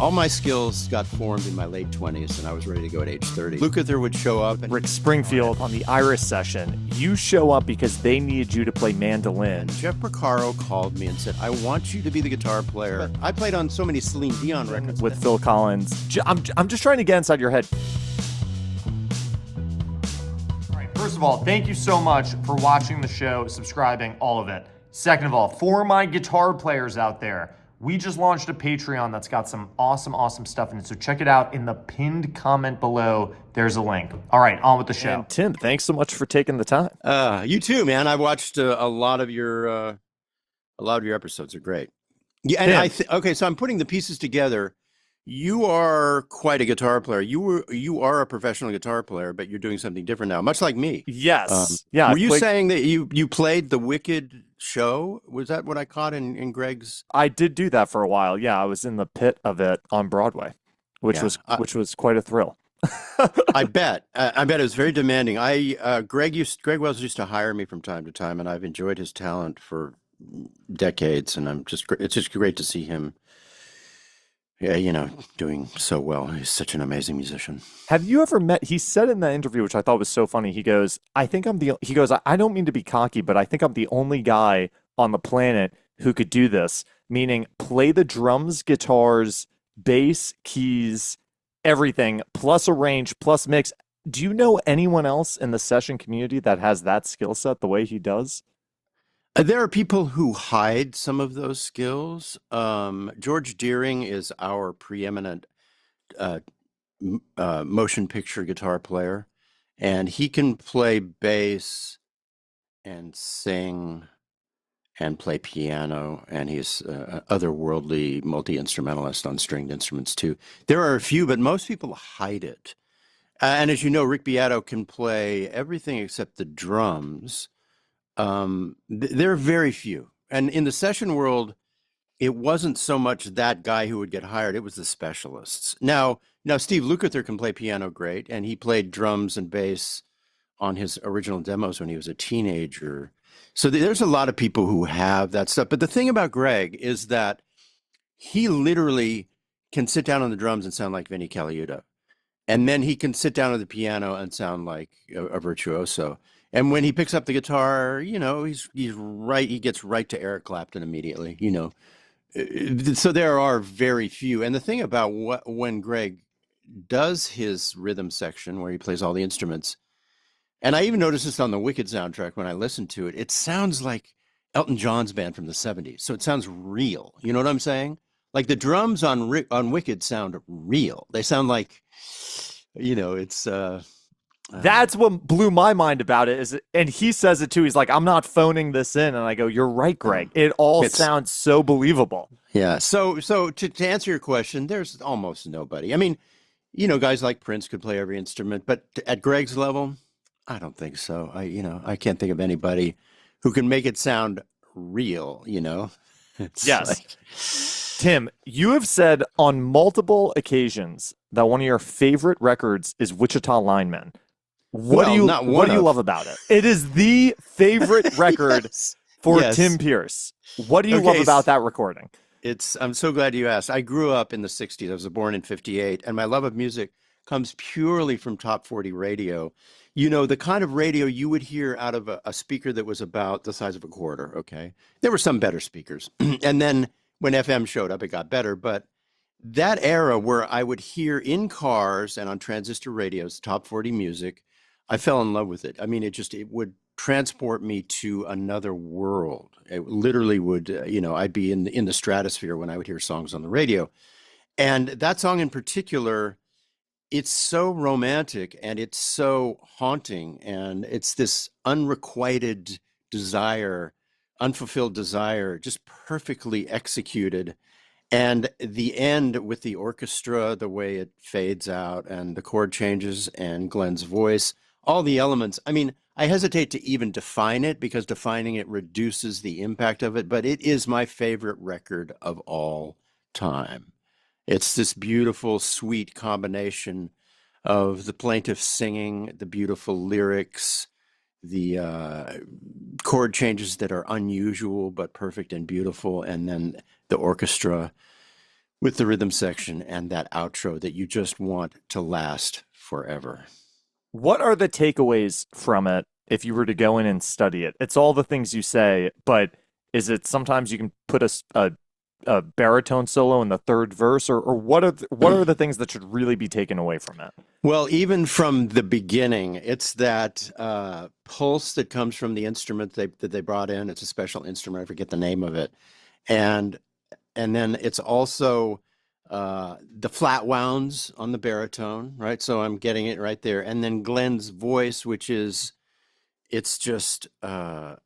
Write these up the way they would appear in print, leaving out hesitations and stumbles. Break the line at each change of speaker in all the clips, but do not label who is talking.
All my skills got formed in my late 20s, and I was ready to go at age 30. Lukather would show up.
Rick Springfield on the Iris session. You show up because they needed you to play mandolin.
And Jeff Porcaro called me and said, I want you to be the guitar player. I played on so many Celine Dion records.
With Phil Collins. I'm just trying to get inside your head. All right, first of all, thank you so much for watching the show, subscribing, all of it. Second of all, for my guitar players out there, we just launched a Patreon that's got some awesome stuff in it. So check it out in the pinned comment below. There's a link. All right, on with the show. And Tim, thanks so much for taking the time.
You too, man. I watched a lot of your episodes. Are great. Yeah, and okay. So I'm putting the pieces together. You are quite a guitar player. You are a professional guitar player, but you're doing something different now, much like me.
Yes.
Yeah. Were you saying that you played the Wicked show? Was that what I caught in Greg's?
I did do that for a while. Yeah, I was in the pit of it on Broadway, which was quite a thrill.
I bet it was very demanding. Greg Wells used to hire me from time to time, and I've enjoyed his talent for decades, and it's just great to see him. Yeah, doing so well. He's such an amazing musician.
Have you ever met, he said in that interview, which I thought was so funny, he goes, I don't mean to be cocky, but I think I'm the only guy on the planet who could do this, meaning play the drums, guitars, bass, keys, everything, plus arrange, plus mix. Do you know anyone else in the session community that has that skill set the way he does?
There are people who hide some of those skills. George Deering is our preeminent motion picture guitar player, and he can play bass and sing and play piano, and he's an otherworldly multi-instrumentalist on stringed instruments too. There are a few, but most people hide it. And as you know, Rick Beato can play everything except the drums. There are very few. And in the session world, it wasn't so much that guy who would get hired, it was the specialists. Now Steve Lukather can play piano great, and he played drums and bass on his original demos when he was a teenager. So there's a lot of people who have that stuff. But the thing about Greg is that he literally can sit down on the drums and sound like Vinnie Colaiuta. And then he can sit down at the piano and sound like a virtuoso. And when he picks up the guitar, he's right. He gets right to Eric Clapton immediately, So there are very few. And the thing about when Greg does his rhythm section where he plays all the instruments, and I even noticed this on the Wicked soundtrack when I listened to it, it sounds like Elton John's band from the 70s. So it sounds real. You know what I'm saying? Like the drums on Wicked sound real. They sound like, it's...
That's what blew my mind about it and he says it too. He's like, I'm not phoning this in. And I go, you're right, Greg. It all sounds so believable.
Yeah. So to answer your question, there's almost nobody. I mean, guys like Prince could play every instrument, but at Greg's level, I don't think so. I can't think of anybody who can make it sound real, It's
yes.
Like...
Tim, you have said on multiple occasions that one of your favorite records is Wichita Linemen. What do you love about it? It is the favorite record for Tim Pierce. What do you love about that recording?
I'm so glad you asked. I grew up in the 60s. I was born in 58, and my love of music comes purely from top 40 radio. The kind of radio you would hear out of a speaker that was about the size of a quarter, okay? There were some better speakers. And then when FM showed up, it got better, but that era where I would hear in cars and on transistor radios, top 40 music, I fell in love with it. I mean, it would transport me to another world. It literally would, I'd be in the stratosphere when I would hear songs on the radio. And that song in particular, it's so romantic and it's so haunting. And it's this unrequited desire, unfulfilled desire, just perfectly executed. And the end with the orchestra, the way it fades out and the chord changes and Glenn's voice, all the elements. I mean, I hesitate to even define it because defining it reduces the impact of it, but it is my favorite record of all time. It's this beautiful, sweet combination of the plaintiff singing, the beautiful lyrics, the chord changes that are unusual but perfect and beautiful, and then the orchestra with the rhythm section and that outro that you just want to last forever.
What are the takeaways from it if you were to go in and study it? It's all the things you say, but is it sometimes you can put a baritone solo in the third verse, or what are the things that should really be taken away from it?
Well, even from the beginning, it's that pulse that comes from the instrument that they brought in. It's a special instrument. I forget the name of it. And and then it's also the flat wounds on the baritone, right? So I'm getting it right there. And then Glenn's voice, which is, it's just, it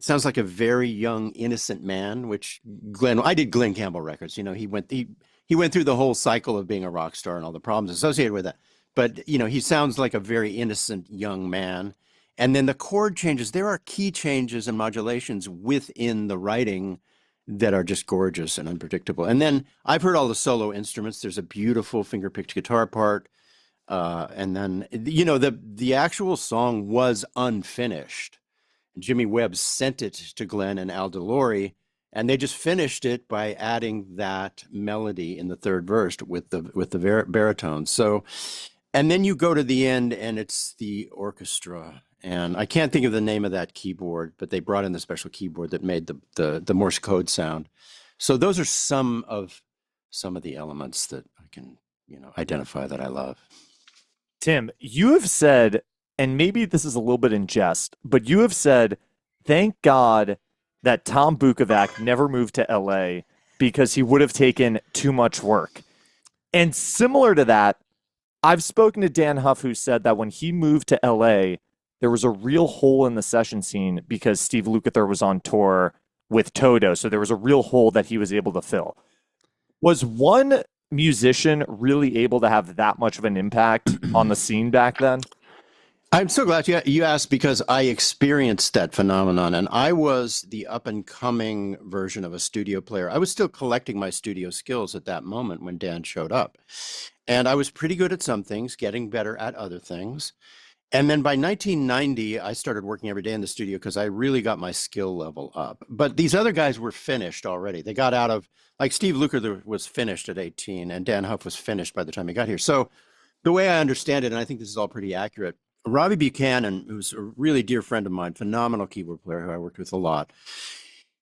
sounds like a very young, innocent man, which I did Glenn Campbell records. You know, he went through the whole cycle of being a rock star and all the problems associated with that. But, you know, he sounds like a very innocent young man. And then the chord changes, there are key changes and modulations within the writing that are just gorgeous and unpredictable. And then I've heard all the solo instruments. There's a beautiful finger-picked guitar part. And then, you know, the actual song was unfinished. Jimmy Webb sent it to Glenn and Al DeLory, and they just finished it by adding that melody in the third verse with the baritone. So, and then you go to the end, and it's the orchestra, and I can't think of the name of that keyboard, but they brought in the special keyboard that made the Morse code sound. So those are some of the elements that I can, you know, identify that I love.
Tim, you have said, and maybe this is a little bit in jest, but you have said, thank God that Tom Bukovac never moved to LA because he would have taken too much work. And similar to that, I've spoken to Dan Huff, who said that when he moved to LA, there was a real hole in the session scene because Steve Lukather was on tour with Toto. So there was a real hole that he was able to fill. Was one musician really able to have that much of an impact on the scene back then?
I'm so glad you asked, because I experienced that phenomenon, and I was the up and coming version of a studio player. I was still collecting my studio skills at that moment when Dan showed up. And I was pretty good at some things, getting better at other things. And then by 1990, I started working every day in the studio because I really got my skill level up. But these other guys were finished already. They got out of, like Steve Lukather was finished at 18, and Dan Huff was finished by the time he got here. So the way I understand it, and I think this is all pretty accurate, Robbie Buchanan, who's a really dear friend of mine, phenomenal keyboard player who I worked with a lot,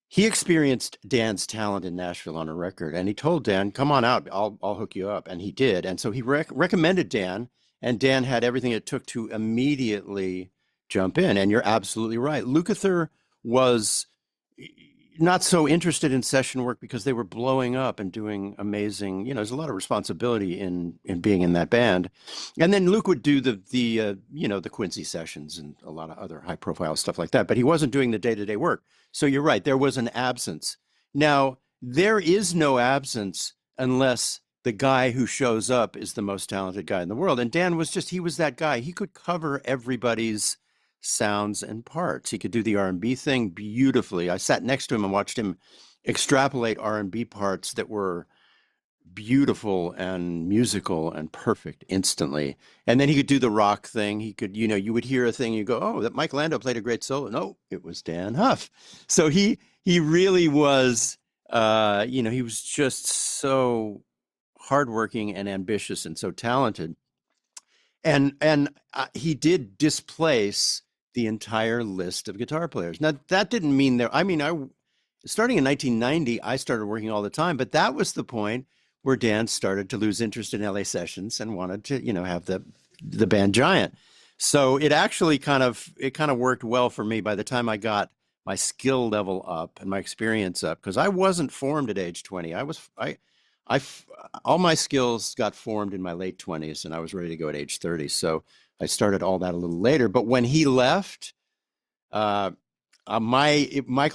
he experienced Dan's talent in Nashville on a record, and he told Dan, "Come on out, I'll hook you up," and he did. And so he recommended Dan, and Dan had everything it took to immediately jump in. And you're absolutely right. Lukather was not so interested in session work because they were blowing up and doing amazing, you know, there's a lot of responsibility in being in that band. And then Luke would do the you know, the Quincy sessions and a lot of other high profile stuff like that, but he wasn't doing the day-to-day work. So you're right, there was an absence. Now, there is no absence unless the guy who shows up is the most talented guy in the world. And Dan was he was that guy. He could cover everybody's sounds and parts. He could do the R&B thing beautifully. I sat next to him and watched him extrapolate R&B parts that were beautiful and musical and perfect instantly. And then he could do the rock thing. He could, you know, you would hear a thing, you go, "Oh, that Mike Landau played a great solo." No, it was Dan Huff. So he really was, you know, he was just so hardworking and ambitious and so talented. And he did displace the entire list of guitar players. Now, that didn't mean there, I mean, starting in 1990, I started working all the time, but that was the point where Dan started to lose interest in LA sessions and wanted to, you know, have the band giant. So it actually kind of worked well for me by the time I got my skill level up and my experience up, because I wasn't formed at age 20. All my skills got formed in my late 20s, and I was ready to go at age 30. So I started all that a little later. But when he left, Michael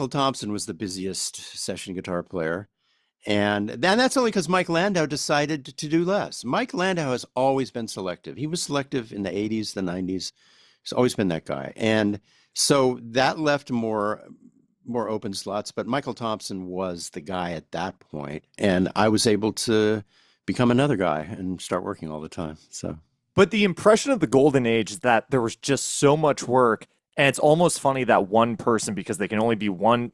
Thompson was the busiest session guitar player. And that's only because Mike Landau decided to do less. Mike Landau has always been selective. He was selective in the 80s, the 90s. He's always been that guy. And so that left more open slots, but Michael Thompson was the guy at that point, and I was able to become another guy and start working all the time. So,
but the impression of the golden age is that there was just so much work, and it's almost funny that one person, because they can only be one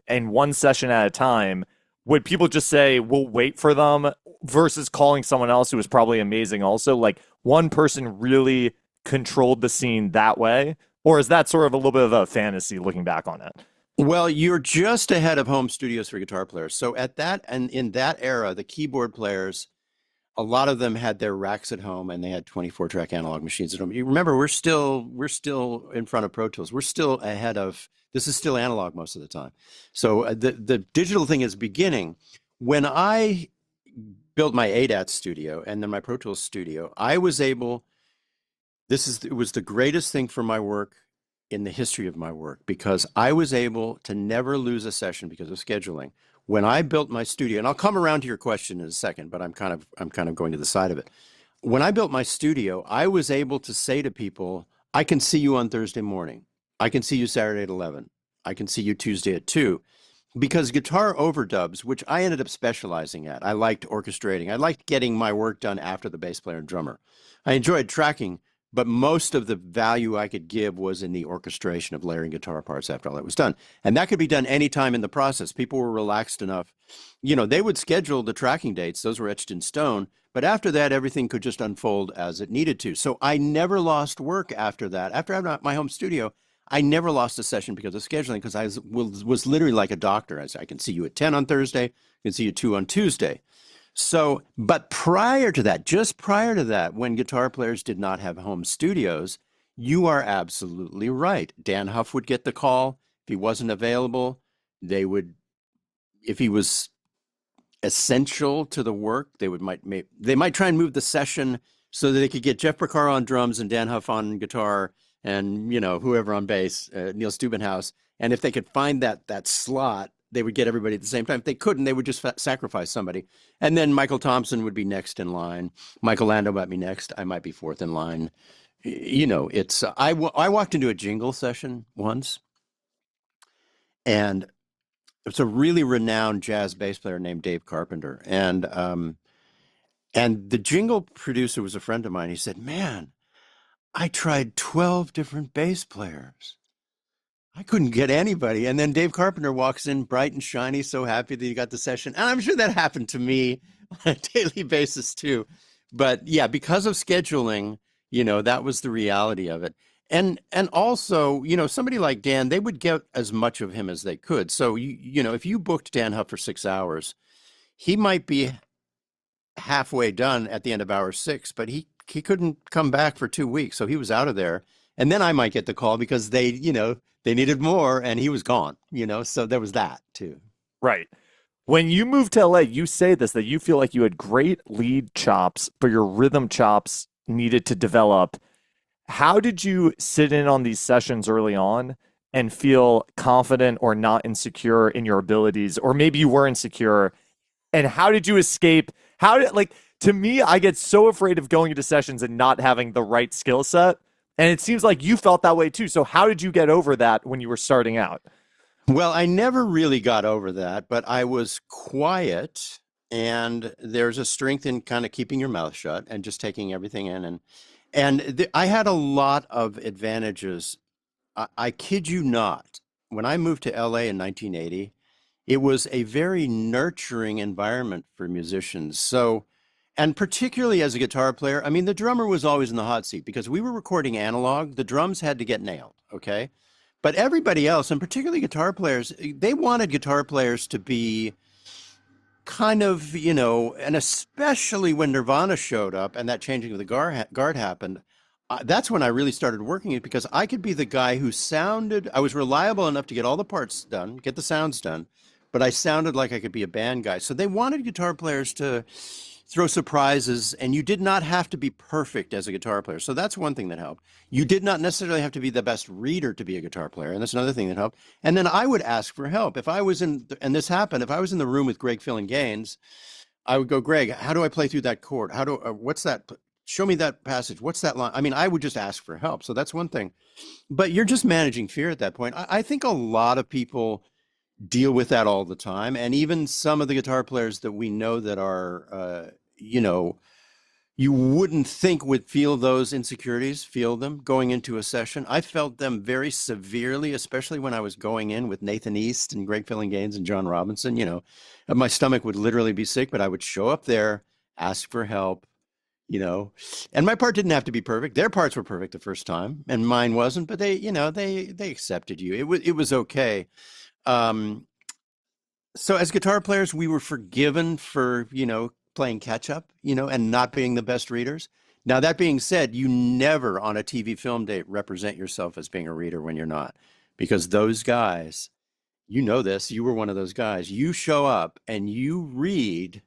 session at a time, would people just say, we'll wait for them versus calling someone else who was probably amazing also? Like one person really controlled the scene that way? Or is that sort of a little bit of a fantasy looking back on it?
Well, you're just ahead of home studios for guitar players. So at that and in that era, the keyboard players, a lot of them had their racks at home and they had 24 track analog machines at home. You remember, we're still in front of Pro Tools. We're still ahead of this is still analog most of the time. So the digital thing is beginning. When I built my ADAT studio and then my Pro Tools studio, I was able it was the greatest thing for my work in the history of my work because I was able to never lose a session because of scheduling. When I built my studio, and I'll come around to your question in a second, but I'm kind of going to the side of it. When I built my studio, I was able to say to people, I can see you on Thursday morning. I can see you Saturday at 11. I can see you Tuesday at 2. Because guitar overdubs, which I ended up specializing at, I liked orchestrating. I liked getting my work done after the bass player and drummer. I enjoyed tracking, but most of the value I could give was in the orchestration of layering guitar parts after all that was done. And that could be done anytime in the process. People were relaxed enough. They would schedule the tracking dates, those were etched in stone. But after that, everything could just unfold as it needed to. So I never lost work after that. After I had my home studio, I never lost a session because of scheduling, because I was literally like a doctor. I can see you at 10 on Thursday, I can see you 2 on Tuesday. So, but prior to that, just prior to that, when guitar players did not have home studios, you are absolutely right. Dan Huff would get the call. If he wasn't available, if he was essential to the work, they might try and move the session so that they could get Jeff Porcaro on drums and Dan Huff on guitar and whoever on bass, Neil Steubenhaus. And if they could find that slot, they would get everybody at the same time. If they couldn't, they would just sacrifice somebody. And then Michael Thompson would be next in line. Michael Lando might be next. I might be fourth in line. It's I walked into a jingle session once, and it's a really renowned jazz bass player named Dave Carpenter. And the jingle producer was a friend of mine. He said, "Man, I tried 12 different bass players. I couldn't get anybody." And then Dave Carpenter walks in bright and shiny, so happy that he got the session. And I'm sure that happened to me on a daily basis too. But yeah, because of scheduling, that was the reality of it. And also, somebody like Dan, they would get as much of him as they could. So if you booked Dan Huff for 6 hours, he might be halfway done at the end of hour 6, but he couldn't come back for 2 weeks, so he was out of there. And then I might get the call because they needed more, and he was gone. So there was that too.
Right. When you moved to LA, you say this that you feel like you had great lead chops, but your rhythm chops needed to develop. How did you sit in on these sessions early on and feel confident or not insecure in your abilities, or maybe you were insecure? And how did you escape? To me, I get so afraid of going into sessions and not having the right skill set. And it seems like you felt that way too. So how did you get over that when you were starting out?
Well, I never really got over that, but I was quiet, and there's a strength in kind of keeping your mouth shut and just taking everything in. And I had a lot of advantages. I kid you not. When I moved to LA in 1980, it was a very nurturing environment for musicians. So, and particularly as a guitar player, I mean, the drummer was always in the hot seat because we were recording analog. The drums had to get nailed, okay? But everybody else, and particularly guitar players, they wanted guitar players to be kind of, and especially when Nirvana showed up and that changing of the guard happened, that's when I really started working it, because I could be the guy who I was reliable enough to get all the parts done, get the sounds done, but I sounded like I could be a band guy. So they wanted guitar players to throw surprises, and you did not have to be perfect as a guitar player. So that's one thing that helped. You did not necessarily have to be the best reader to be a guitar player, and that's another thing that helped. And then I would ask for help. If I was and this happened, if I was in the room with Greg, Phil, and Gaines, I would go, "Greg, how do I play through that chord? What's that? Show me that passage. What's that line?" I mean, I would just ask for help. So that's one thing. But you're just managing fear at that point. I think a lot of people deal with that all the time. And even some of the guitar players that we know that are, you wouldn't think would feel those insecurities, feel them going into a session. I felt them very severely, especially when I was going in with Nathan East and Greg Fillinganes and John Robinson. My stomach would literally be sick, but I would show up there, ask for help, and my part didn't have to be perfect. Their parts were perfect the first time, and mine wasn't, but they accepted you. It was okay. Um, so as guitar players, we were forgiven for, playing catch up, and not being the best readers. Now, that being said, you never on a TV film date represent yourself as being a reader when you're not, because those guys, this, you were one of those guys. You show up and you read,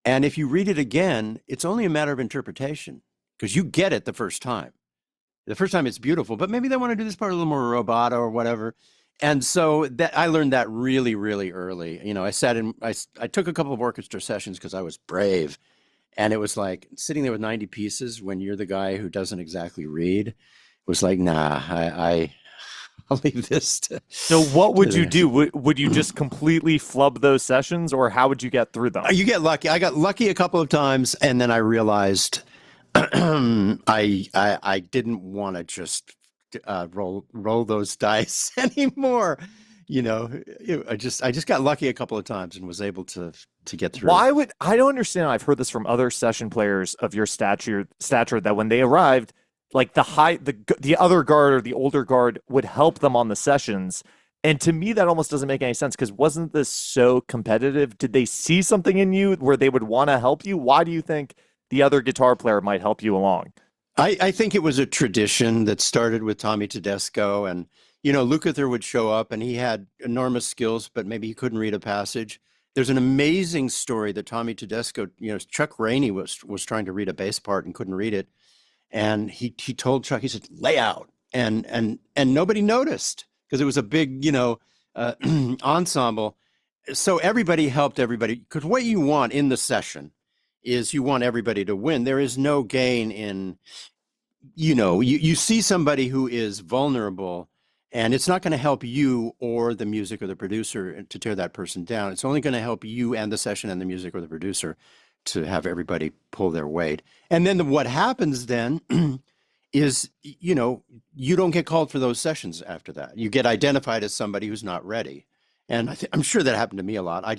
and if you read it again, it's only a matter of interpretation because you get it the first time. The first time it's beautiful, but maybe they want to do this part a little more rubato or whatever. And so that I learned that really, really early. I took a couple of orchestra sessions because I was brave. And it was like sitting there with 90 pieces when you're the guy who doesn't exactly read. It was like, nah, I'll leave this
So what
to
would you
the
do? Would you just completely flub those sessions, or how would you get through them?
You get lucky. I got lucky a couple of times, and then I realized I didn't want to just roll those dice anymore. I just got lucky a couple of times and was able to get through.
Why would I don't understand? I've heard this from other session players of your stature that when they arrived, like the other guard or the older guard would help them on the sessions. And to me, that almost doesn't make any sense because wasn't this so competitive? Did they see something in you where they would want to help you? Why do you think the other guitar player might help you along?
I think it was a tradition that started with Tommy Tedesco, and Lukather would show up and he had enormous skills, but maybe he couldn't read a passage. There's an amazing story that Tommy Tedesco, Chuck Rainey was trying to read a bass part and couldn't read it, and he told Chuck, he said, lay out, and nobody noticed because it was a big ensemble. So everybody helped everybody, because what you want in the session is you want everybody to win. There is no gain in, you see somebody who is vulnerable, and it's not going to help you or the music or the producer to tear that person down. It's only going to help you and the session and the music or the producer to have everybody pull their weight. And then what happens then is, you don't get called for those sessions after that. You get identified as somebody who's not ready. And I'm sure that happened to me a lot. I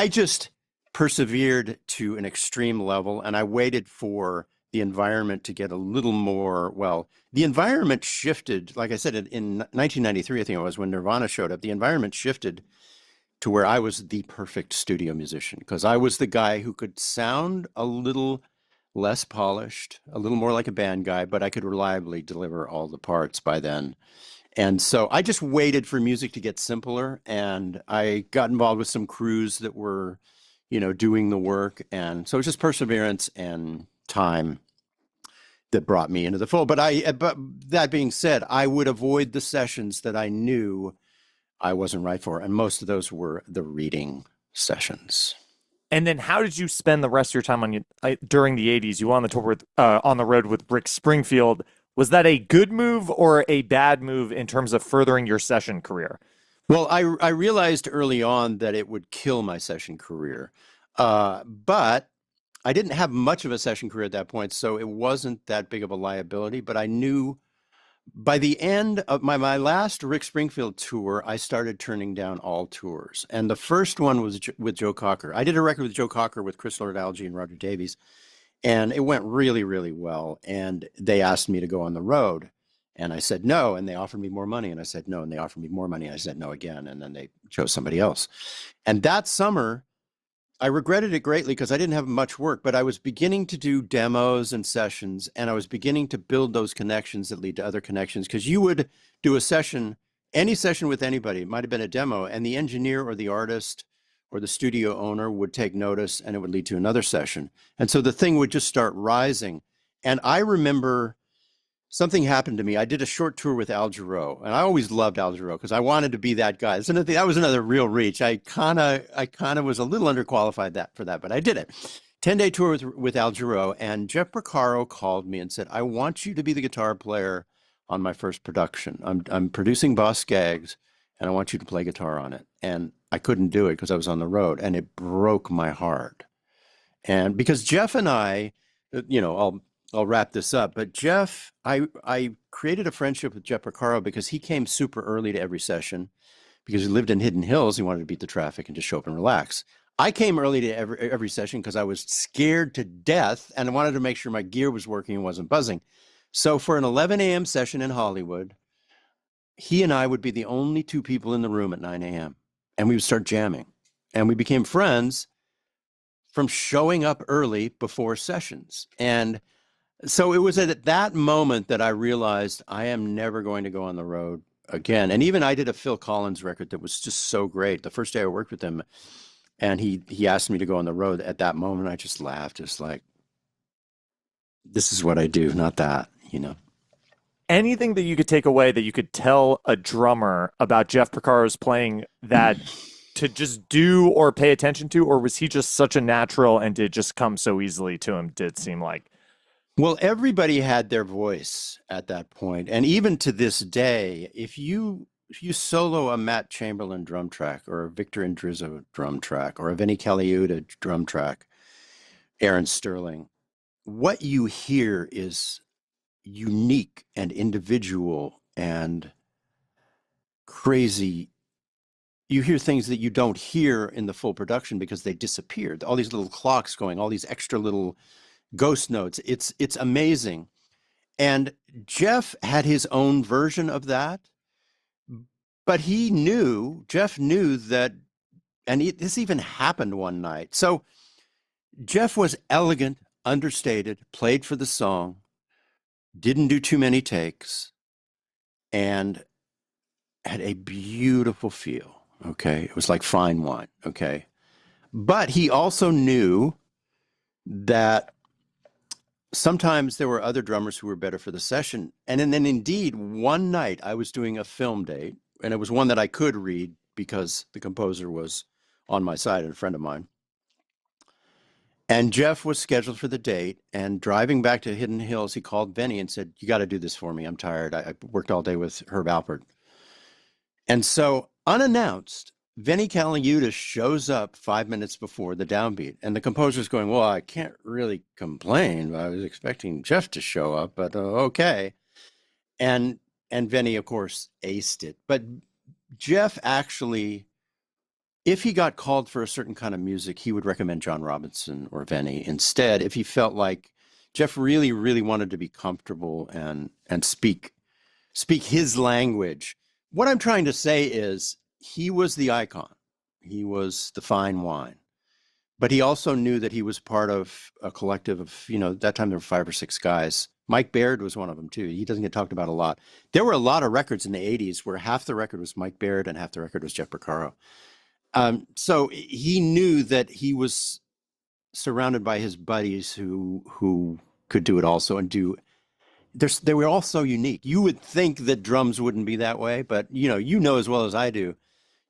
just persevered to an extreme level, and I waited for the environment to get a little more, well, the environment shifted. Like I said, in 1993, I think it was when Nirvana showed up, the environment shifted to where I was the perfect studio musician because I was the guy who could sound a little less polished, a little more like a band guy, but I could reliably deliver all the parts by then. And so I just waited for music to get simpler, and I got involved with some crews that were, doing the work. And so it was just perseverance and time that brought me into the fold. But that being said, I would avoid the sessions that I knew I wasn't right for. And most of those were the reading sessions.
And then how did you spend the rest of your time during the 80s? You were on the tour with on the road with Rick Springfield. Was that a good move or a bad move in terms of furthering your session career?
Well, I realized early on that it would kill my session career. But I didn't have much of a session career at that point, so it wasn't that big of a liability. But I knew by the end of my last Rick Springfield tour, I started turning down all tours. And the first one was with Joe Cocker. I did a record with Joe Cocker with Chris Lord-Alge and Roger Davies, and it went really, really well. And they asked me to go on the road, and I said no, and they offered me more money, and I said no, and they offered me more money, and I said no again, and then they chose somebody else. And that summer, I regretted it greatly because I didn't have much work, but I was beginning to do demos and sessions, and I was beginning to build those connections that lead to other connections. Because you would do a session, any session with anybody, it might have been a demo, and the engineer or the artist or the studio owner would take notice, and it would lead to another session. And so the thing would just start rising. And I remember something happened to me. I did a short tour with Al Jarreau, and I always loved Al Jarreau because I wanted to be that guy. That was another real reach. I kind of was a little underqualified for that, but I did it. 10-day tour with Al Jarreau, and Jeff Porcaro called me and said, "I want you to be the guitar player on my first production. I'm producing Boss Skaggs, and I want you to play guitar on it." And I couldn't do it because I was on the road, and it broke my heart. And because Jeff and I, I'll wrap this up. But I created a friendship with Jeff Porcaro because he came super early to every session because he lived in Hidden Hills. He wanted to beat the traffic and just show up and relax. I came early to every session because I was scared to death and I wanted to make sure my gear was working and wasn't buzzing. So for an 11 a.m. session in Hollywood, he and I would be the only two people in the room at 9 a.m. and we would start jamming. And we became friends from showing up early before sessions. And so it was at that moment that I realized I am never going to go on the road again. And even I did a Phil Collins record that was just so great. The first day I worked with him, and he asked me to go on the road. At that moment, I just laughed. Just like, this is what I do, not that,
Anything that you could take away that you could tell a drummer about Jeff Porcaro's playing that to just do or pay attention to, or was he just such a natural and did just come so easily to him, did it seem like?
Well, everybody had their voice at that point. And even to this day, if you solo a Matt Chamberlain drum track or a Victor Indrizzo drum track or a Vinnie Colaiuta drum track, Aaron Sterling, what you hear is unique and individual and crazy. You hear things that you don't hear in the full production because they disappeared. All these little clocks going, all these extra little ghost notes. It's amazing. And Jeff had his own version of that, but Jeff knew that, and this even happened one night. So Jeff was elegant, understated, played for the song, didn't do too many takes, and had a beautiful feel. Okay. It was like fine wine. Okay. But he also knew that sometimes there were other drummers who were better for the session. And then indeed, one night I was doing a film date, and it was one that I could read because the composer was on my side and a friend of mine. And Jeff was scheduled for the date, and driving back to Hidden Hills, he called Benny and said, "You got to do this for me. I'm tired. I worked all day with Herb Alpert." And so, unannounced, Vinnie Colaiuta shows up 5 minutes before the downbeat, and the composer's going, "Well, I can't really complain. I was expecting Jeff to show up, but okay." And Vinnie, of course, aced it. But Jeff actually, if he got called for a certain kind of music, he would recommend John Robinson or Vinnie instead. If he felt like Jeff really, really wanted to be comfortable and speak his language. What I'm trying to say is he was the icon. He was the fine wine. But he also knew that he was part of a collective of, at that time there were 5 or 6 guys. Mike Baird was one of them too. He doesn't get talked about a lot. There were a lot of records in the 80s where half the record was Mike Baird and half the record was Jeff Porcaro. So he knew that he was surrounded by his buddies who could do it also and do they were all so unique. You would think that drums wouldn't be that way, but as well as I do,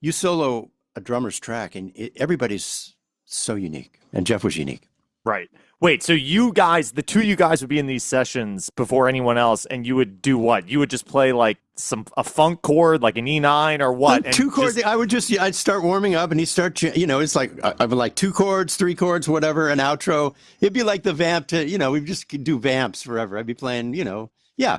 you solo a drummer's track and everybody's so unique. And Jeff was unique.
Right. Wait, so you guys, the two of you guys would be in these sessions before anyone else, and you would do what? You would just play like a funk chord, like an E9 or what? And
two chords. I'd start warming up, and he'd start. It's like I would like 2 chords, 3 chords, whatever. An outro. It'd be like the vamp to. We just could do vamps forever. I'd be playing.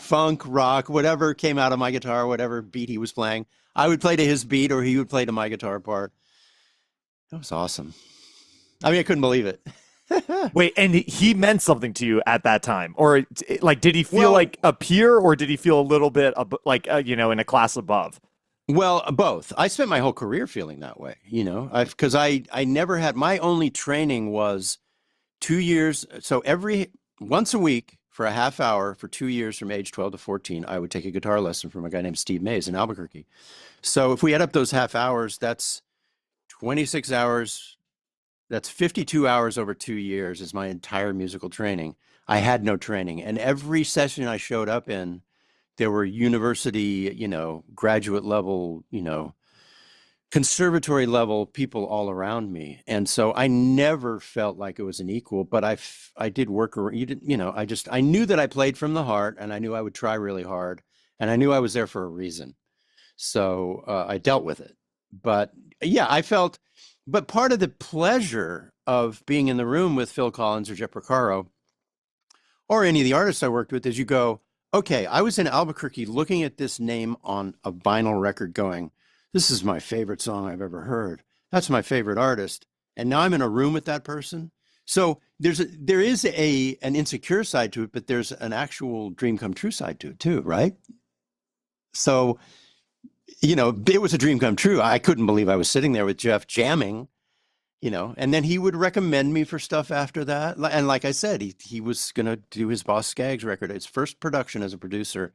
Funk, rock, whatever came out of my guitar, whatever beat he was playing. I would play to his beat, or he would play to my guitar part. That was awesome. I mean, I couldn't believe it.
Wait, and he meant something to you at that time, or like, did he feel like a peer, or did he feel a little bit like in a class above?
Well, both. I spent my whole career feeling that way, because I never had, my only training was 2 years. So once a week for a half hour for 2 years from age 12 to 14, I would take a guitar lesson from a guy named Steve Mays in Albuquerque. So if we add up those half hours, that's 26 hours. That's 52 hours over 2 years is my entire musical training. I had no training. And every session I showed up in, there were university, graduate level, conservatory level people all around me. And so I never felt like it was an equal, but I did work, I knew that I played from the heart and I knew I would try really hard and I knew I was there for a reason. So I dealt with it. But yeah, I felt but part of the pleasure of being in the room with Phil Collins or Jeff Porcaro or any of the artists I worked with is you go, okay, I was in Albuquerque looking at this name on a vinyl record going, this is my favorite song I've ever heard. That's my favorite artist. And now I'm in a room with that person. So there is an insecure side to it, but there's an actual dream come true side to it too, right? So, it was a dream come true. I couldn't believe I was sitting there with Jeff jamming, and then he would recommend me for stuff after that. And like I said, he was going to do his Boss Skaggs record, his first production as a producer,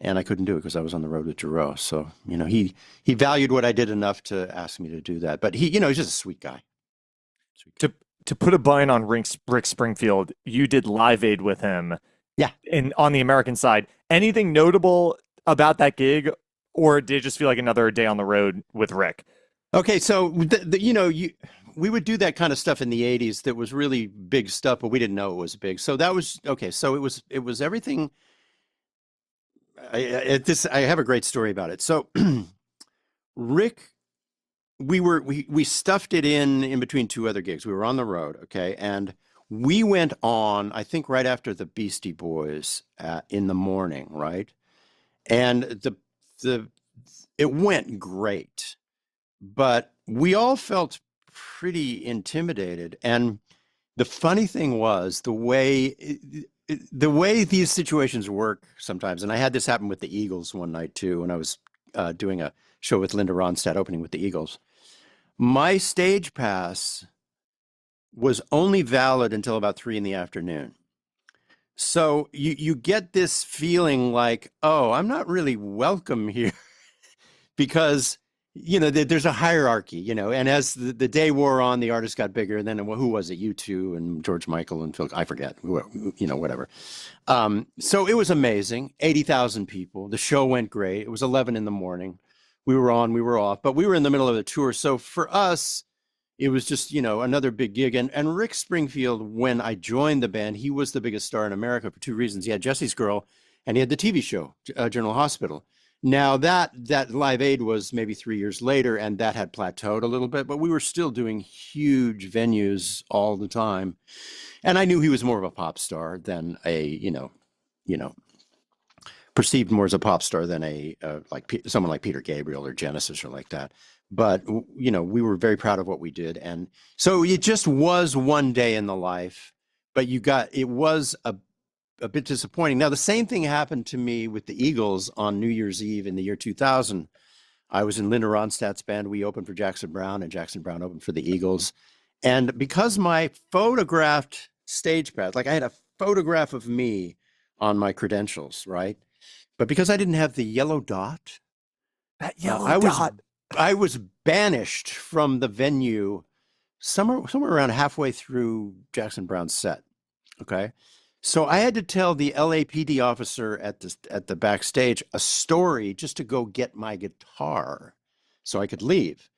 and I couldn't do it because I was on the road with Giroux. So, he valued what I did enough to ask me to do that. But he's just a sweet guy.
To put a bun on Rick Springfield, you did Live Aid with him.
Yeah.
On the American side. Anything notable about that gig, or did it just feel like another day on the road with Rick?
Okay, so we would do that kind of stuff in the 80s that was really big stuff, but we didn't know it was big. So that was okay. So it was everything. I have a great story about it. So Rick, we stuffed it in between two other gigs. We were on the road, okay, and we went on, I think, right after the Beastie Boys in the morning, right? And it went great, but we all felt pretty intimidated. And the funny thing was the way these situations work sometimes. And I had this happen with the Eagles one night too, when I was doing a show with Linda Ronstadt opening with the Eagles. My stage pass was only valid until about 3 p.m. So you get this feeling like, oh, I'm not really welcome here because, there's a hierarchy, and as the day wore on, the artist got bigger. And then who was it? U2 and George Michael and Phil, I forget, whatever. So it was amazing. 80,000 people. The show went great. It was 11 a.m. We were on, we were off, but we were in the middle of the tour. So for us, it was just, another big gig. And Rick Springfield, when I joined the band, he was the biggest star in America for two reasons. He had Jesse's Girl and he had the TV show, General Hospital. Now that Live Aid was maybe 3 years later, and that had plateaued a little bit, but we were still doing huge venues all the time. And I knew he was more of a pop star than perceived more as a pop star than someone like Peter Gabriel or Genesis or like that. But, we were very proud of what we did. And so it just was one day in the life, but it was a bit disappointing. Now, the same thing happened to me with the Eagles on New Year's Eve in the year 2000. I was in Linda Ronstadt's band. We opened for Jackson Browne, and Jackson Browne opened for the Eagles. And because my photographed stage pass, like I had a photograph of me on my credentials, right? But because I didn't have the yellow dot, I was banished from the venue somewhere around halfway through Jackson Browne's set. Okay. So I had to tell the LAPD officer at the backstage a story just to go get my guitar so I could leave.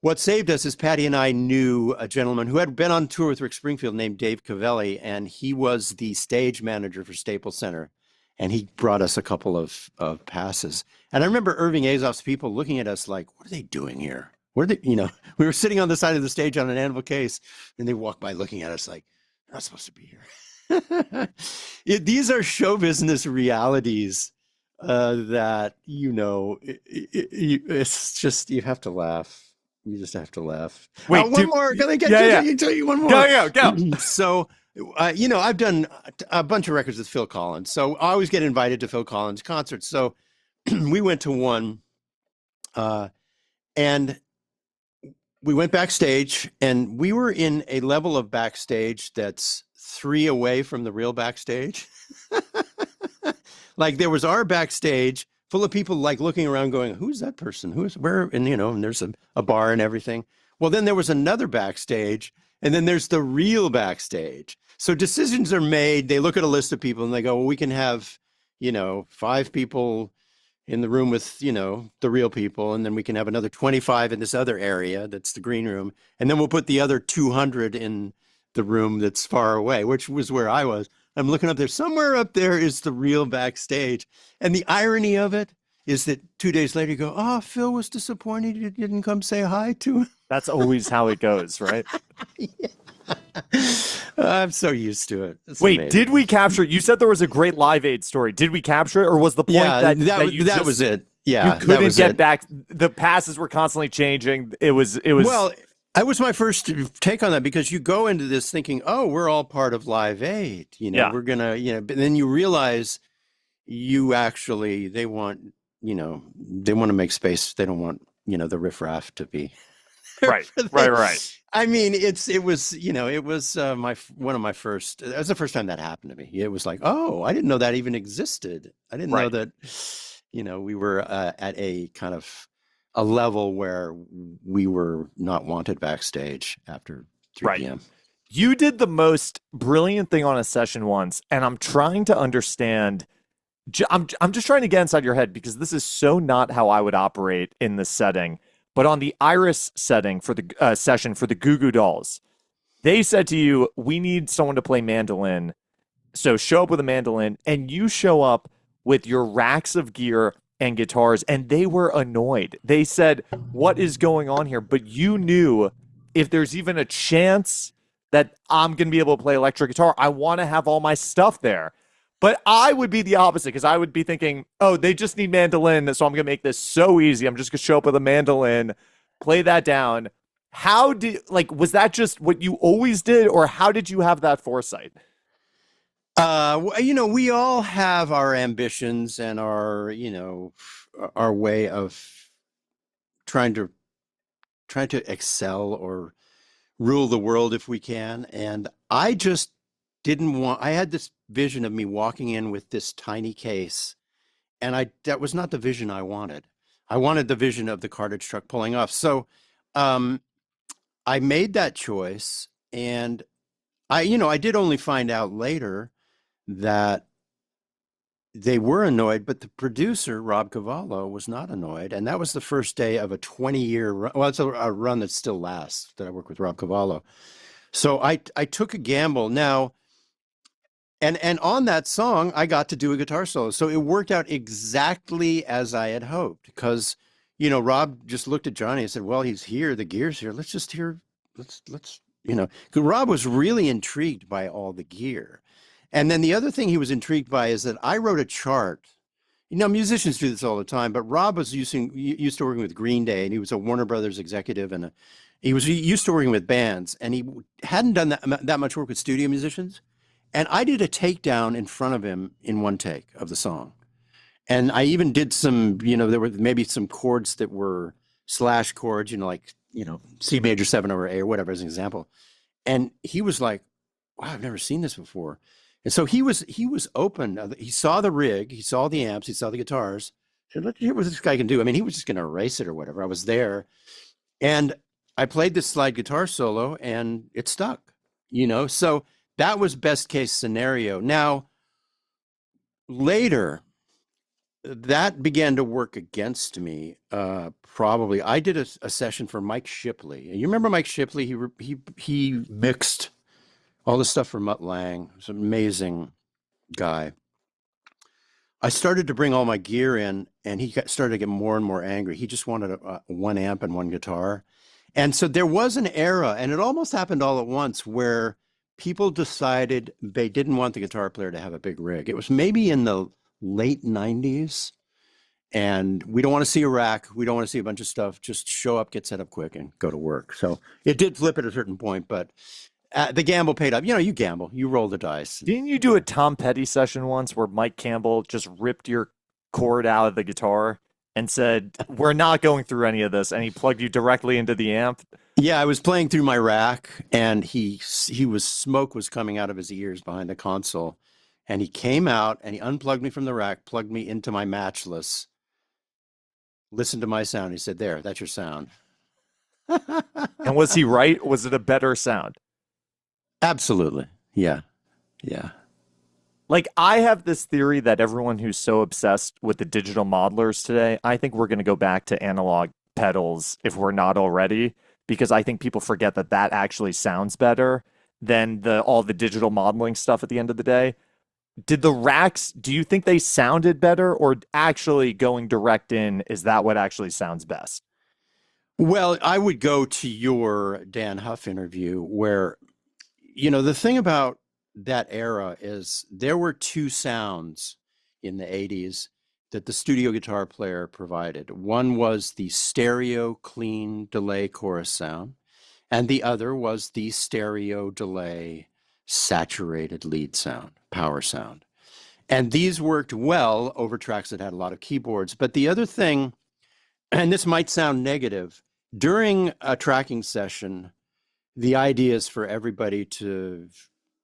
What saved us is Patty and I knew a gentleman who had been on tour with Rick Springfield named Dave Cavelli, and he was the stage manager for Staples Center. And he brought us a couple of passes. And I remember Irving Azoff's people looking at us like, what are they doing here? We were sitting on the side of the stage on an anvil case, and they walked by looking at us like, they're not supposed to be here. These are show business realities that, it's just, you have to laugh. You just have to laugh.
Wait,
one more. Can I tell you one more?
Go.
So, I've done a bunch of records with Phil Collins. So I always get invited to Phil Collins concerts. So we went to one and we went backstage, and we were in a level of backstage that's 3 away from the real backstage. Like there was our backstage full of people like looking around going, who's that person? Where? And, and there's a bar and everything. Well, then there was another backstage, and then there's the real backstage. So decisions are made. They look at a list of people and they go, well, we can have, 5 people in the room with, the real people. And then we can have another 25 in this other area. That's the green room. And then we'll put the other 200 in the room that's far away, which was where I was. I'm looking up there. Somewhere up there is the real backstage. And the irony of it is that 2 days later you go, oh, Phil was disappointed you didn't come say hi to him.
That's always how it goes, right?
I'm so used to it. It's
Wait, did
amazing.
we capture? You said there was a great Live Aid story. Did we capture it, or was the point
Yeah,
that you
that was
just
it.
you
Yeah, that
couldn't
was
get
it.
back? The passes were constantly changing. It was
Well, that was my first take on that because you go into this thinking, oh, we're all part of Live Aid.
yeah,
We're gonna, but then you realize you actually, they want to make space. They don't want, the riffraff to be
right,
for
right, right,
I mean, it was, it was one of my first, that was the first time that happened to me. It was like, oh, I didn't know that even existed. I didn't know
right.
that, we were at a kind of a level where we were not wanted backstage after
Right.
3 p.m.
You did the most brilliant thing on a session once, and I'm trying to understand. I'm just trying to get inside your head because this is so not how I would operate in this setting. But on the Iris setting for the session for the GooGoo Dolls, they said to you, "We need someone to play mandolin, so show up with a mandolin," and you show up with your racks of gear and guitars, and they were annoyed. They said, "What is going on here?" But you knew if there's even a chance that I'm going to be able to play electric guitar, I want to have all my stuff there. But I would be the opposite because I would be thinking, oh, they just need mandolin, so I'm going to make this so easy. I'm just going to show up with a mandolin, play that down. How did, like, was that just what you always did, or how did you have that foresight?
We all have our ambitions and our way of trying to excel or rule the world if we can. And I just didn't want, I had this vision of me walking in with this tiny case, and that was not the vision I wanted. I wanted the vision of the cartage truck pulling off. So um, I made that choice, and I did only find out later that they were annoyed, but the producer, Rob Cavallo, was not annoyed. And that was the first day of a 20-year run. Well, it's a run that still lasts that I work with Rob Cavallo. So I took a gamble. Now, and on that song, I got to do a guitar solo. So it worked out exactly as I had hoped because, Rob just looked at Johnny and said, well, he's here, the gear's here. Let's just hear, let's, 'cause Rob was really intrigued by all the gear. And then the other thing he was intrigued by is that I wrote a chart. Musicians do this all the time, but Rob was used to working with Green Day, and he was a Warner Brothers executive, and he was used to working with bands, and he hadn't done that much work with studio musicians. And I did a takedown in front of him in one take of the song. And I even did some, there were maybe some chords that were slash chords, like, C major 7 over A or whatever as an example. And he was like, wow, I've never seen this before. And so he was open. He saw the rig, he saw the amps, he saw the guitars. He said, let's hear what this guy can do. I mean, he was just going to erase it or whatever. I was there. And I played this slide guitar solo and it stuck, So that was best case scenario. Now, later, that began to work against me. Probably, I did a session for Mike Shipley. You remember Mike Shipley? He mixed all the stuff for Mutt Lange. He's an amazing guy. I started to bring all my gear in, and started to get more and more angry. He just wanted one amp and one guitar. And so there was an era, and it almost happened all at once, where people decided they didn't want the guitar player to have a big rig. It was maybe in the late 90s. And we don't want to see a rack. We don't want to see a bunch of stuff. Just show up, get set up quick, and go to work. So it did flip at a certain point, but the gamble paid off. You gamble, you roll the dice.
Didn't you do a Tom Petty session once where Mike Campbell just ripped your cord out of the guitar and said, "We're not going through any of this," and he plugged you directly into the amp?
Yeah, I was playing through my rack, and smoke was coming out of his ears behind the console, and he came out and he unplugged me from the rack, plugged me into my matchless. Listened to my sound. He said, "There, that's your sound."
And was he right? Was it a better sound?
Absolutely. Yeah. Yeah.
Like, I have this theory that everyone who's so obsessed with the digital modelers today, I think we're going to go back to analog pedals if we're not already, because I think people forget that that actually sounds better than all the digital modeling stuff at the end of the day. Did the racks, do you think they sounded better, or actually going direct in, is that what actually sounds best?
Well, I would go to your Dan Huff interview where, the thing about that era is there were two sounds in the 80s that the studio guitar player provided. One was the stereo clean delay chorus sound, and the other was the stereo delay saturated lead sound, power sound. And these worked well over tracks that had a lot of keyboards. But the other thing, and this might sound negative, during a tracking session, the idea is for everybody to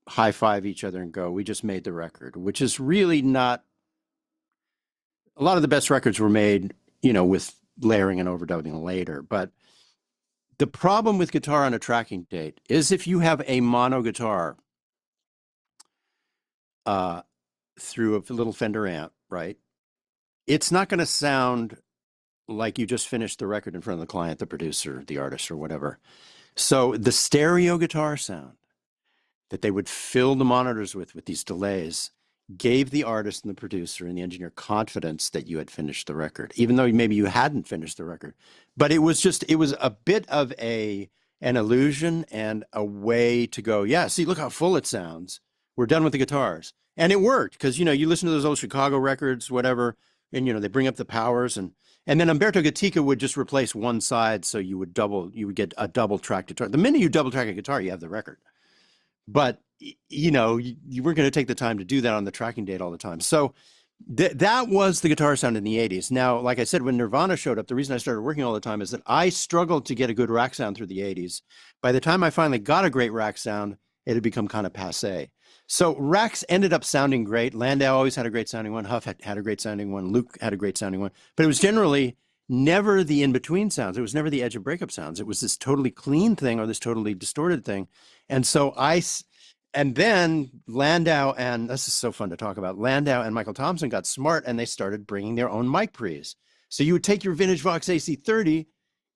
high five each other and go, we just made the record, which is really not, a lot of the best records were made, with layering and overdubbing later. But the problem with guitar on a tracking date is if you have a mono guitar through a little Fender amp, right? It's not going to sound like you just finished the record in front of the client, the producer, the artist, or whatever. So the stereo guitar sound that they would fill the monitors with these delays gave the artist and the producer and the engineer confidence that you had finished the record, even though maybe you hadn't finished the record. But it was a bit of an illusion and a way to go, yeah, see, look how full it sounds. We're done with the guitars. And it worked because, you listen to those old Chicago records, whatever, and, they bring up the powers and then Umberto Gatica would just replace one side. So you would get a double track guitar. The minute you double track a guitar, you have the record. But, you weren't going to take the time to do that on the tracking date all the time. So that was the guitar sound in the 80s. Now, like I said, when Nirvana showed up, the reason I started working all the time is that I struggled to get a good rack sound through the 80s. By the time I finally got a great rack sound, it had become kind of passé. So racks ended up sounding great. Landau always had a great sounding one. Huff had a great sounding one. Luke had a great sounding one. But it was generally never the in-between sounds. It was never the edge of breakup sounds. It was this totally clean thing or this totally distorted thing. And so and then Landau, and this is so fun to talk about, Landau and Michael Thompson got smart and they started bringing their own mic pre's. So you would take your vintage Vox AC30,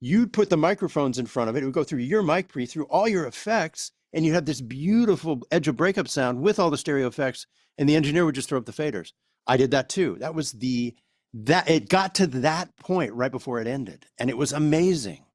you'd put the microphones in front of it, it would go through your mic pre, through all your effects, and you'd have this beautiful edge of breakup sound with all the stereo effects, and the engineer would just throw up the faders. I did that too. It got to that point right before it ended, and it was amazing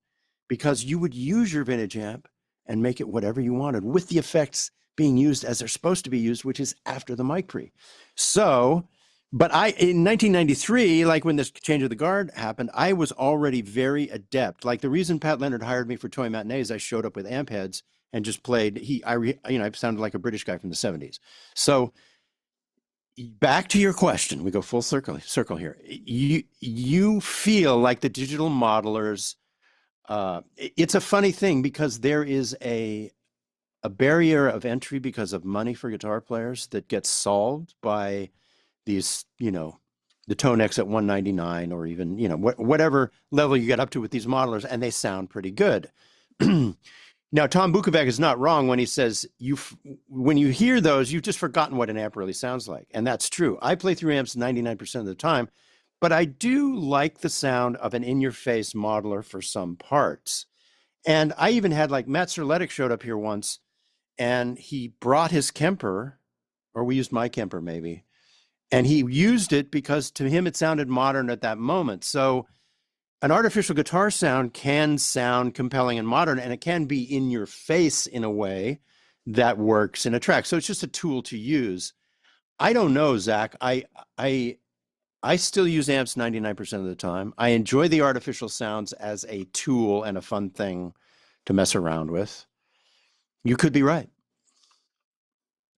because you would use your vintage amp and make it whatever you wanted with the effects being used as they're supposed to be used, which is after the mic pre. So, but in 1993, like when this change of the guard happened, I was already very adept. Like the reason Pat Leonard hired me for Toy Matinees, I showed up with amp heads and just played. I sounded like a British guy from the 70s. So back to your question, we go full circle here. You feel like the digital modelers. It's a funny thing because there is a barrier of entry because of money for guitar players that gets solved by these, the Tonex at 199 or even, whatever level you get up to with these modelers, and they sound pretty good. Now, Tom Bukovac is not wrong when he says when you hear those, you've just forgotten what an amp really sounds like. And that's true. I play through amps 99% of the time, but I do like the sound of an in-your-face modeler for some parts. And I even had like Matt Serletic showed up here once, and he brought his Kemper, or we used my Kemper maybe, and he used it because to him it sounded modern at that moment. So an artificial guitar sound can sound compelling and modern, and it can be in your face in a way that works in a track. So it's just a tool to use. I don't know, Zach. I still use amps 99% of the time. I enjoy the artificial sounds as a tool and a fun thing to mess around with. You could be right.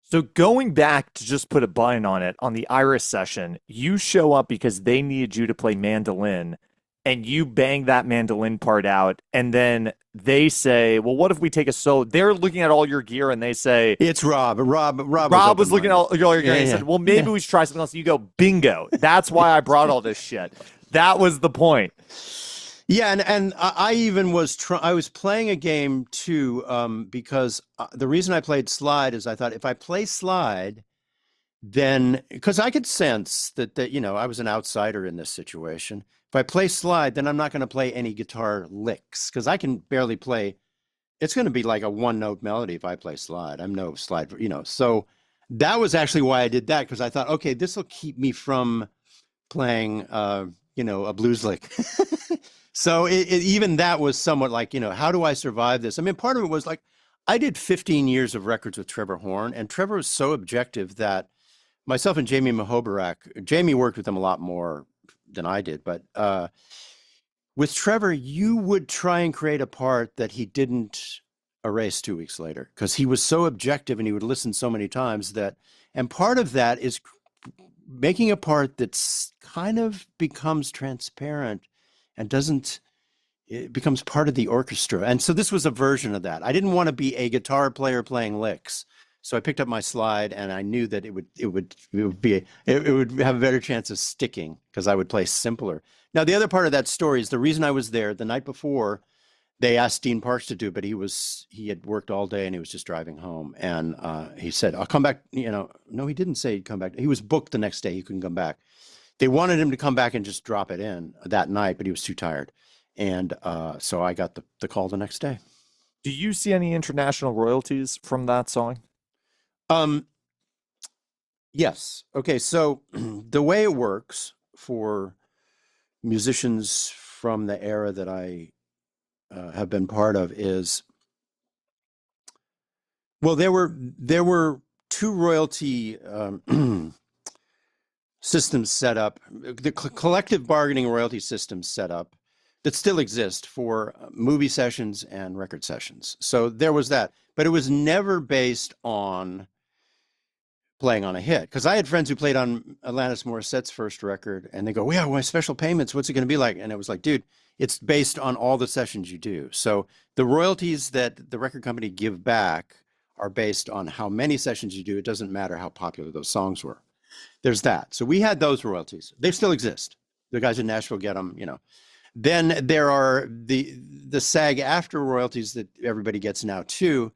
So going back to just put a button on it, on the Iris session, you show up because they needed you to play mandolin, and you bang that mandolin part out, and then they say, well, what if we take a solo? They're looking at all your gear, and they say...
It's Rob. Rob
was looking at all your gear, and he said, well, maybe we should try something else. You go, bingo. That's why I brought all this shit. That was the point.
Yeah, and I even was I was playing a game too because the reason I played slide is I thought if I play slide, then because I could sense that I was an outsider in this situation. If I play slide, then I'm not going to play any guitar licks because I can barely play. It's going to be like a one-note melody if I play slide. I'm no slide, So that was actually why I did that because I thought, okay, this will keep me from playing a blues lick. So even that was somewhat like, how do I survive this? I mean, part of it was like, I did 15 years of records with Trevor Horn, and Trevor was so objective that myself and Jamie Mahobarak, Jamie worked with him a lot more than I did, but with Trevor, you would try and create a part that he didn't erase 2 weeks later because he was so objective and he would listen so many times and part of that is making a part that's kind of becomes transparent and it becomes part of the orchestra. And so this was a version of that. I didn't want to be a guitar player playing licks. So I picked up my slide and I knew that it would have a better chance of sticking because I would play simpler. Now, the other part of that story is the reason I was there the night before. They asked Dean Parks to do it, but he had worked all day and he was just driving home. And he said, "I'll come back." No, he didn't say he'd come back. He was booked the next day. He couldn't come back. They wanted him to come back and just drop it in that night, but he was too tired. And so I got the call the next day.
Do you see any international royalties from that song?
Yes. Okay. So the way it works for musicians from the era that I have been part of is, well, there were two royalty systems set up, the collective bargaining royalty systems set up that still exist for movie sessions and record sessions. So there was that, but it was never based on playing on a hit. Because I had friends who played on Alanis Morissette's first record and they go, "Yeah, why special payments? What's it going to be like?" And it was like, dude, it's based on all the sessions you do. So the royalties that the record company give back are based on how many sessions you do. It doesn't matter how popular those songs were. There's that. So we had those royalties. They still exist. The guys in Nashville get them, Then there are the SAG-AFTRA royalties that everybody gets now too,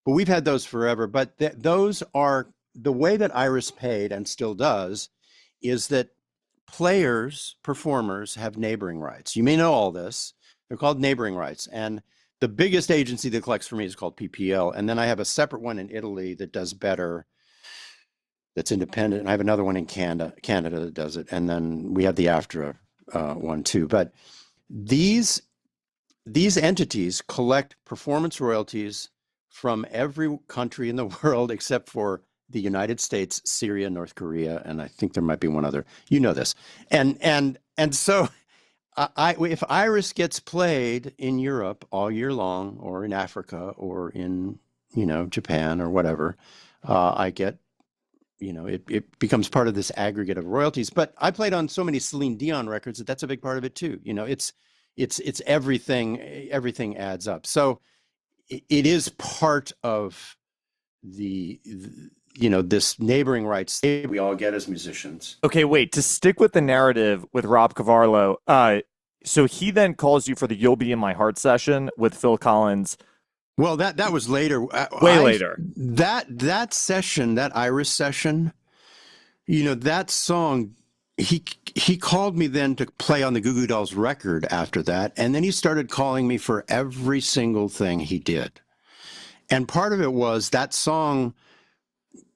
but we've had those forever. But those are the way that Iris paid and still does is that performers have neighboring rights. You may know all this. They're called neighboring rights. And the biggest agency that collects for me is called PPL. And then I have a separate one in Italy that does better, that's independent. And I have another one in Canada that does it. And then we have the AFTRA one too. But these entities collect performance royalties from every country in the world except for the United States, Syria, North Korea, and I think there might be one other. You know this. And so if Iris gets played in Europe all year long, or in Africa, or in Japan or whatever, I get, it becomes part of this aggregate of royalties. But I played on so many Celine Dion records that's a big part of it too. It's everything. Everything adds up. So it is part of this neighboring rights we all get as musicians.
Okay, wait, to stick with the narrative with Rob Cavallo, so he then calls you for the You'll Be in My Heart session with Phil Collins.
Well, that was later.
Later.
That session, that Iris session, that song, he called me then to play on the GooGoo Dolls record after that, and then he started calling me for every single thing he did. And part of it was that song,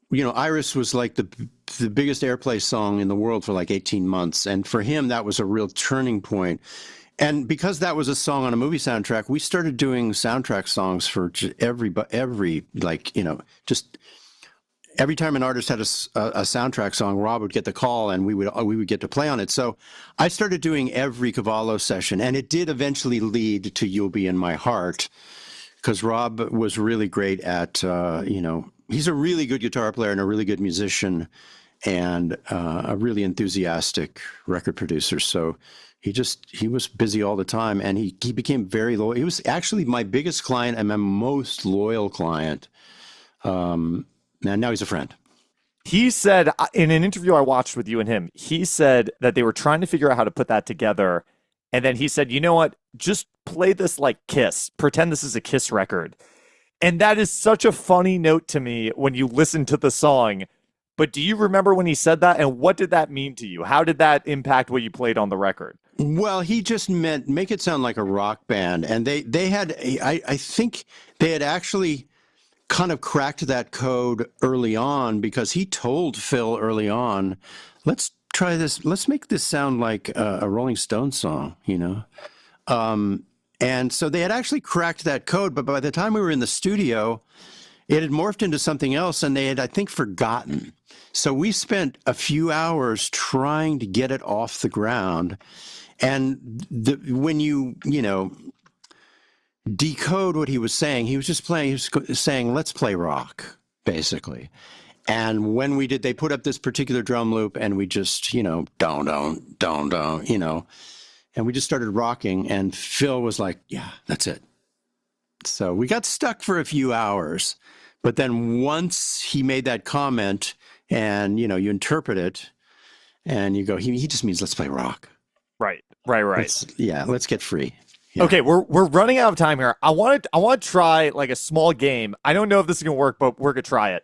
Iris was like the biggest airplay song in the world for like 18 months. And for him, that was a real turning point. And because that was a song on a movie soundtrack, we started doing soundtrack songs for just every time an artist had a soundtrack song, Rob would get the call and we would get to play on it. So I started doing every Cavallo session, and it did eventually lead to You'll Be in My Heart, because Rob was really great at, he's a really good guitar player and a really good musician and a really enthusiastic record producer. So he was busy all the time, and he became very loyal. He was actually my biggest client and my most loyal client. And now he's a friend.
He said in an interview I watched with you and him, he said that they were trying to figure out how to put that together. And then he said, "You know what? Just play this like Kiss. Pretend this is a Kiss record." And that is such a funny note to me when you listen to the song. But do you remember when he said that? And what did that mean to you? How did that impact what you played on the record?
Well, he just meant make it sound like a rock band. And they had, I think they had actually kind of cracked that code early on, because he told Phil early on, let's try this. Let's make this sound like a Rolling Stones song, you know? And so they had actually cracked that code, but by the time we were in the studio, it had morphed into something else, and they had, I think, forgotten. So we spent a few hours trying to get it off the ground. And when you decode what he was saying, he was just playing, he was saying, let's play rock, basically. And when we did, they put up this particular drum loop, and we just, don't, and we just started rocking, and Phil was like, yeah, that's it. So we got stuck for a few hours, but then once he made that comment, and, you interpret it, and you go, he just means let's play rock.
Right.
Let's get free. Yeah.
Okay, we're running out of time here. I want to try like a small game. I don't know if this is gonna work, but we're gonna try it.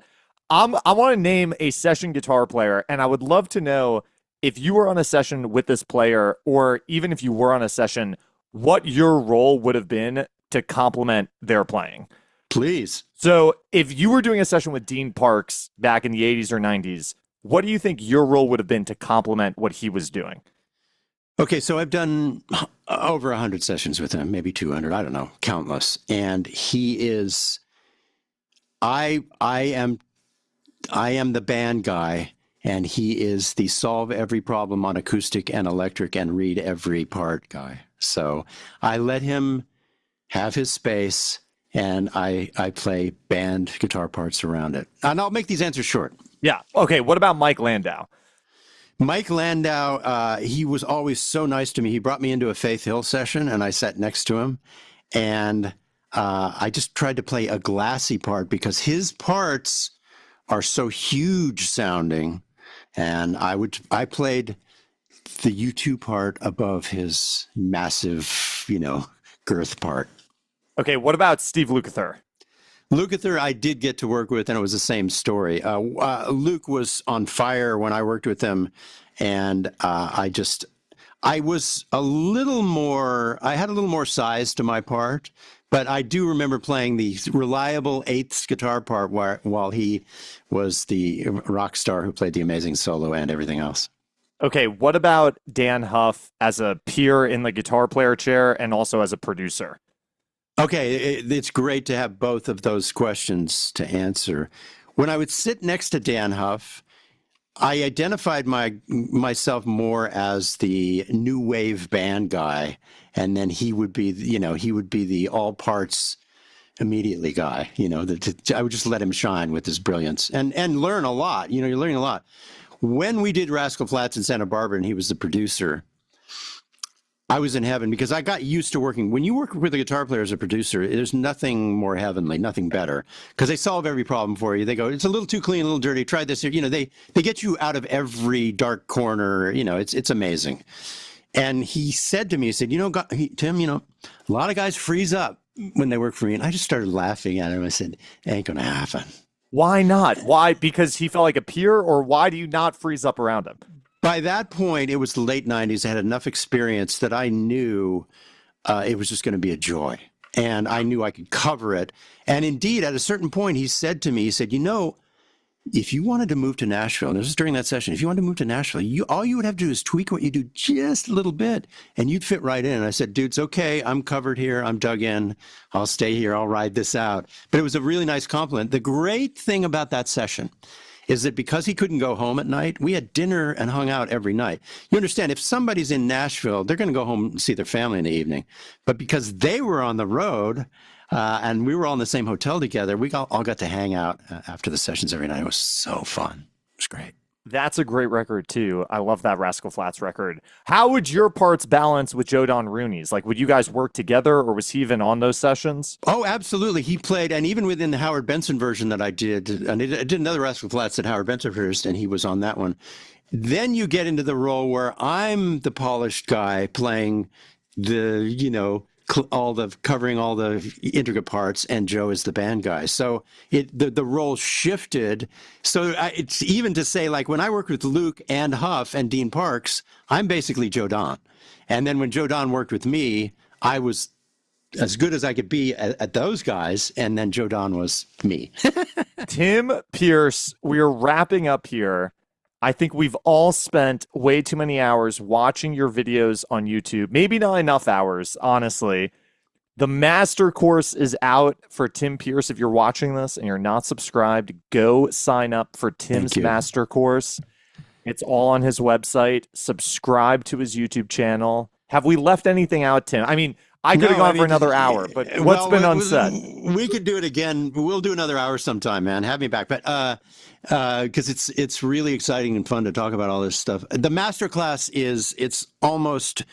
I want to name a session guitar player, and I would love to know if you were on a session with this player, or even if you were on a session, what your role would have been to complement their playing.
Please.
So if you were doing a session with Dean Parks back in the 80s or 90s, what do you think your role would have been to complement what he was doing?
Okay, so I've done over 100 sessions with him, maybe 200, I don't know, countless. And he is, I am the band guy, and he is the solve every problem on acoustic and electric and read every part guy. So I let him have his space, and I play band guitar parts around it. And I'll make these answers short.
Yeah. Okay, what about Mike Landau?
Mike Landau, he was always so nice to me. He brought me into a Faith Hill session, and I sat next to him. And I just tried to play a glassy part because his parts are so huge sounding. And I played the U2 part above his massive, girth part.
Okay, what about Steve Lukather?
Lukather, I did get to work with, and it was the same story. Luke was on fire when I worked with him, and I was a little more, I had a little more size to my part, but I do remember playing the reliable eighths guitar part while he was the rock star who played the amazing solo and everything else.
Okay, what about Dan Huff as a peer in the guitar player chair and also as a producer?
Okay, it's great to have both of those questions to answer. When I would sit next to Dan Huff, I identified myself more as the new wave band guy, and then he would be the all parts immediately guy. I would just let him shine with his brilliance and learn a lot. You're learning a lot. When we did Rascal Flatts in Santa Barbara, and he was the producer, I was in heaven because I got used to working. When you work with a guitar player as a producer, there's nothing more heavenly, nothing better, because they solve every problem for you. They go, it's a little too clean, a little dirty. Try this. They get you out of every dark corner. It's amazing. And he said to me, he said, Tim, a lot of guys freeze up when they work for me. And I just started laughing at him. I said, it ain't going to happen.
Why not? Why? Because he felt like a peer, or why do you not freeze up around him?
By that point, it was the late 90s. I had enough experience that I knew it was just going to be a joy. And I knew I could cover it. And indeed, at a certain point, he said to me, he said, if you wanted to move to Nashville, and this was during that session, if you wanted to move to Nashville, all you would have to do is tweak what you do just a little bit, and you'd fit right in. And I said, dude, it's okay. I'm covered here. I'm dug in. I'll stay here. I'll ride this out. But it was a really nice compliment. The great thing about that session is that because he couldn't go home at night, we had dinner and hung out every night. You understand, if somebody's in Nashville, they're going to go home and see their family in the evening. But because they were on the road and we were all in the same hotel together, we all got to hang out after the sessions every night. It was so fun. It was great.
That's a great record, too. I love that Rascal Flatts record. How would your parts balance with Joe Don Rooney's? Like, would you guys work together, or was he even on those sessions?
Oh, absolutely. He played, and even within the Howard Benson version that I did, and I did another Rascal Flatts that Howard Benson produced, and he was on that one. Then you get into the role where I'm the polished guy playing the, covering all the intricate parts, and Joe is the band guy. So the role shifted. So it's even to say, like, when I worked with Luke and Huff and Dean Parks, I'm basically Joe Don. And then when Joe Don worked with me, I was as good as I could be at those guys, and then Joe Don was me.
Tim Pierce, we are wrapping up here. I think we've all spent way too many hours watching your videos on YouTube. Maybe not enough hours, honestly. The master course is out for Tim Pierce. If you're watching this and you're not subscribed, go sign up for Tim's
Thank you.
master course. It's all on his website. Subscribe to his YouTube channel. Have we left anything out, Tim? I mean, I could have gone for another hour, but what's been unsaid?
We could do it again. We'll do another hour sometime, man. Have me back. But because it's really exciting and fun to talk about all this stuff. The masterclass it's almost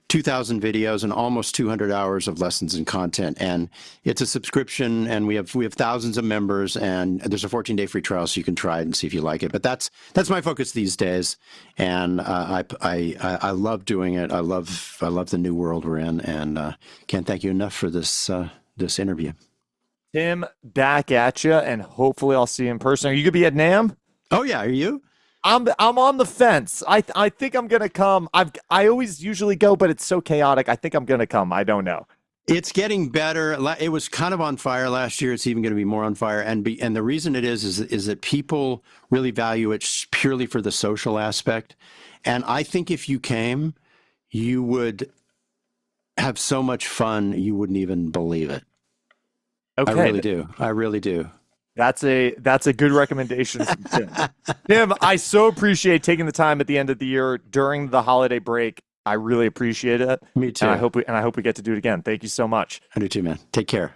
2,000 videos and almost 200 hours of lessons and content, and it's a subscription, and we have thousands of members, and there's a 14-day free trial, so you can try it and see if you like it. But that's my focus these days, and I love doing it. I love the new world we're in, and can't thank you enough for this interview.
Tim, back at you, and hopefully I'll see you in person. Are you gonna be at NAMM?
Oh yeah, are you?
I'm on the fence. I think I'm gonna come. I always usually go, but it's so chaotic. I think I'm gonna come. I don't know.
It's getting better. It was kind of on fire last year. It's even going to be more on fire. And the reason it is that people really value it purely for the social aspect. And I think if you came, you would have so much fun you wouldn't even believe it.
Okay,
I really do. I really do.
That's a good recommendation from Tim. Tim, I so appreciate taking the time at the end of the year during the holiday break. I really appreciate it.
Me too.
And I hope we get to do it again. Thank you so much.
I do too, man. Take care.